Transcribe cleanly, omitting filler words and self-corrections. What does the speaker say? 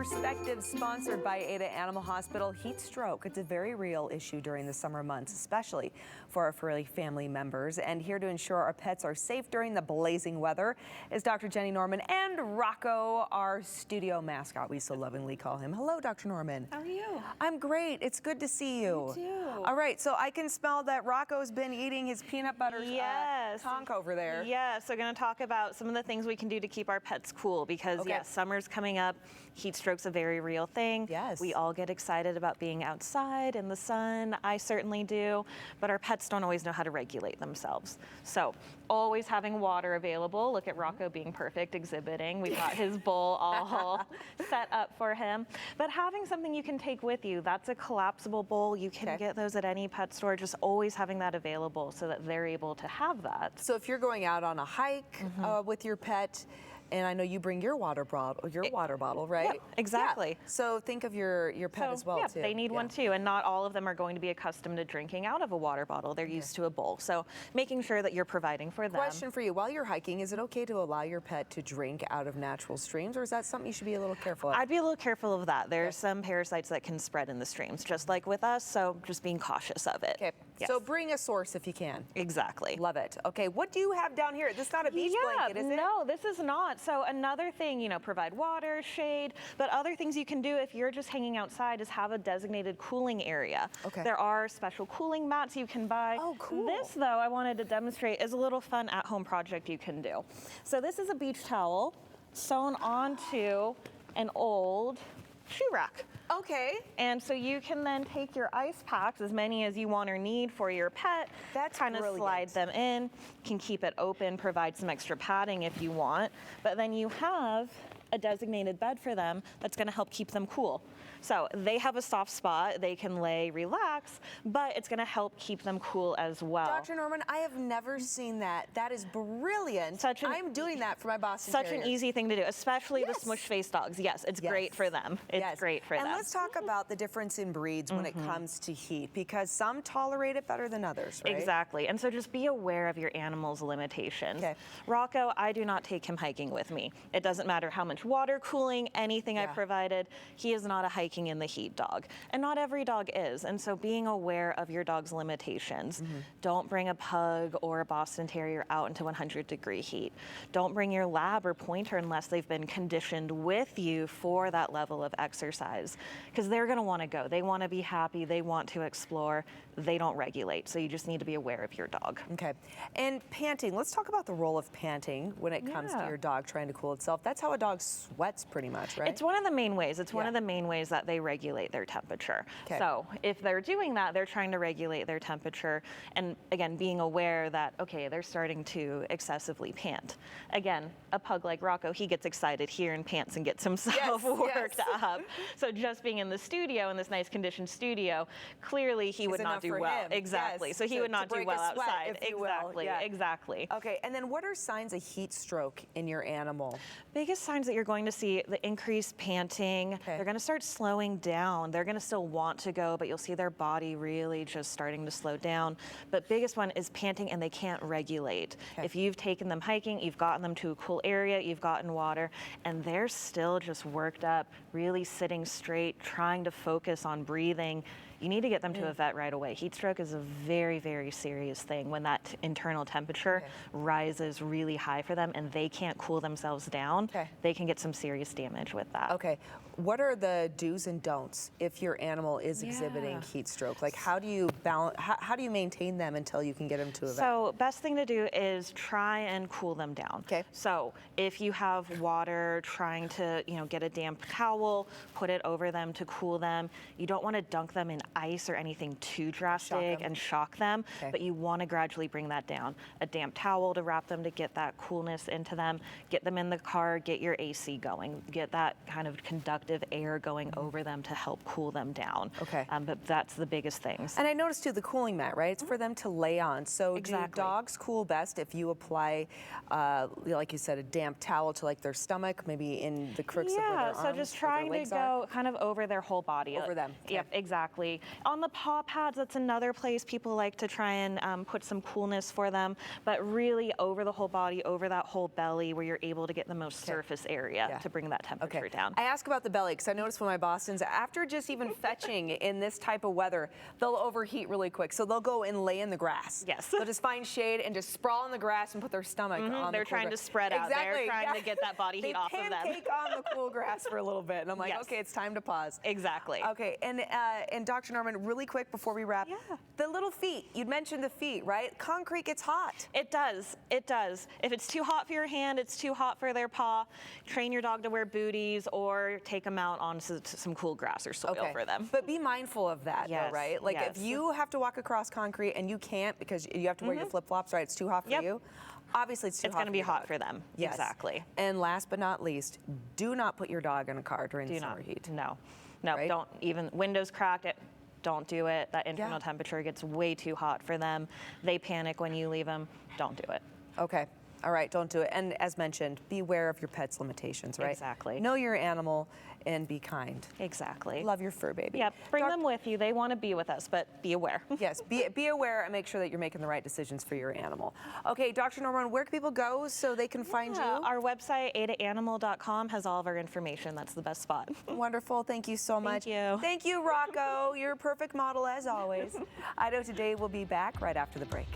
Perspective, sponsored by Ada Animal Hospital. Heat stroke, it's a very real issue during the summer months, especially for our furry family members. And here to ensure our pets are safe during the blazing weather is Dr. Jenny Norman and Rocco, our studio mascot, we so lovingly call him. Hello, Dr. Norman. How are you? I'm great. It's good to see you. You too. All right, so I can smell that Rocco's been eating his peanut butter Yes. conch over there. Yes, so we're going to talk about some of the things we can do to keep our pets cool because, yes, summer's coming up. Heat stroke's a very real thing. Yes. We all get excited about being outside in the sun. I certainly do, but our pets don't always know how to regulate themselves. So always having water available. Look at Rocco being perfect, exhibiting. We've got his bowl all set up for him. But having something you can take with you, that's a collapsible bowl. You can get those at any pet store. Just always having that available so that they're able to have that. So if you're going out on a hike with your pet, and I know you bring your water bottle, right? Yeah, exactly. Yeah. So think of your pet as well, too. They need one too, and not all of them are going to be accustomed to drinking out of a water bottle. They're used to a bowl. So making sure that you're providing for them. Question for you, while you're hiking, is it okay to allow your pet to drink out of natural streams, or is that something you should be a little careful of? I'd be a little careful of that. There's some parasites that can spread in the streams, just like with us, so just being cautious of it. Okay, so bring a source if you can. Exactly. Love it. Okay, what do you have down here? This is not a beach blanket, is it? No, this is not. So another thing, provide water, shade, but other things you can do if you're just hanging outside is have a designated cooling area. Okay. There are special cooling mats you can buy. Oh, cool. This, though, I wanted to demonstrate is a little fun at-home project you can do. So this is a beach towel sewn onto an old shoe rack. Okay. And so you can then take your ice packs, as many as you want or need for your pet, kind of slide them in, can keep it open, provide some extra padding if you want, but then you have a designated bed for them that's going to help keep them cool. So they have a soft spot, they can lay, relax, but it's going to help keep them cool as well. Dr. Norman, I have never seen that. That is brilliant. I'm doing that for my Boston Such Terrier. an easy thing to do, especially the smush-faced dogs. Yes, it's great for them. It's great for them. And let's talk about the difference in breeds when it comes to heat, because some tolerate it better than others, right? Exactly. And so just be aware of your animal's limitations. Rocco, I do not take him hiking with me. It doesn't matter how much water, cooling, anything I provided. He is not a hiking in the heat dog. And not every dog is. And so being aware of your dog's limitations. Don't bring a pug or a Boston Terrier out into 100-degree heat. Don't bring your lab or pointer unless they've been conditioned with you for that level of exercise. Because they're going to want to go. They want to be happy. They want to explore. They don't regulate. So you just need to be aware of your dog. Okay. And panting. Let's talk about the role of panting when it comes to your dog trying to cool itself. That's how a dog sweats pretty much, right? It's one of the main ways. It's one of the main ways that they regulate their temperature. So if they're doing that, they're trying to regulate their temperature. And again, being aware that, okay, they're starting to excessively pant. Again, a pug like Rocco, he gets excited here and pants and gets himself worked up. So just being in the studio, in this nice conditioned studio, clearly he would not do well. Exactly. So he would not do well outside. Exactly. Okay. And then what are signs of heat stroke in your animal? Biggest signs that you're going to see, the increased panting. They're going to start slowing down. They're going to still want to go, but you'll see their body really just starting to slow down. But biggest one is panting, and they can't regulate. If you've taken them hiking, you've gotten them to a cool area, you've gotten water, and they're still just worked up, really sitting straight, trying to focus on breathing. You need to get them to a vet right away. Heat stroke is a very, very serious thing when that internal temperature rises really high for them and they can't cool themselves down. They can get some serious damage with that. Okay. What are the do's and don'ts if your animal is exhibiting heat stroke? Like, how do you balance? How do you maintain them until you can get them to a vet? So best thing to do is try and cool them down. So if you have water, trying to get a damp towel, put it over them to cool them. You don't want to dunk them in ice or anything too drastic and shock them, but you want to gradually bring that down. A damp towel to wrap them to get that coolness into them. Get them in the car, get your AC going, get that kind of conductive air going over them to help cool them down. But that's the biggest things. And I noticed too the cooling mat, right? It's for them to lay on. So do dogs cool best if you apply, like you said, a damp towel to like their stomach, maybe in the crooks of where their arms, so just trying to go kind of over their whole body. Over them. Yep, exactly. On the paw pads, that's another place people like to try and put some coolness for them, but really over the whole body, over that whole belly where you're able to get the most surface area. area to bring that temperature down. I ask about the belly because I noticed when my Bostons, after just even fetching in this type of weather, they'll overheat really quick. So they'll go and lay in the grass. Yes. They'll just find shade and just sprawl in the grass and put their stomach on They're the cool trying to grass. spread out. Exactly. They're trying to get that body heat off of them. They pancake on the cool grass for a little bit. And I'm like, okay, it's time to pause. Exactly. Okay, and Dr. Norman, really quick before we wrap, the little feet, you'd mentioned the feet, right? Concrete gets hot. It does. It does. If it's too hot for your hand, it's too hot for their paw, train your dog to wear booties or take them out on some cool grass or soil for them. But be mindful of that, though, right? Like if you have to walk across concrete and you can't because you have to wear your flip-flops, right? It's too hot for you. Obviously, it's too hot. It's going to be hot dog. for them. Yes. Exactly. And last but not least, do not put your dog in a car during the summer heat. No, right? Don't even windows cracked. Don't do it. That internal temperature gets way too hot for them. They panic when you leave them. Don't do it. Okay. All right, don't do it. And as mentioned, beware of your pet's limitations, right? Exactly. Know your animal and be kind. Exactly. Love your fur baby. Yep. Bring them with you. They want to be with us, but be aware. Yes, be aware and make sure that you're making the right decisions for your animal. Okay, Dr. Norman, where can people go so they can find you? Our website, idaho-animal.com, has all of our information. That's the best spot. Wonderful. Thank you so much. Thank you. Thank you, Rocco. You're a perfect model as always. Idaho Today will be back right after the break.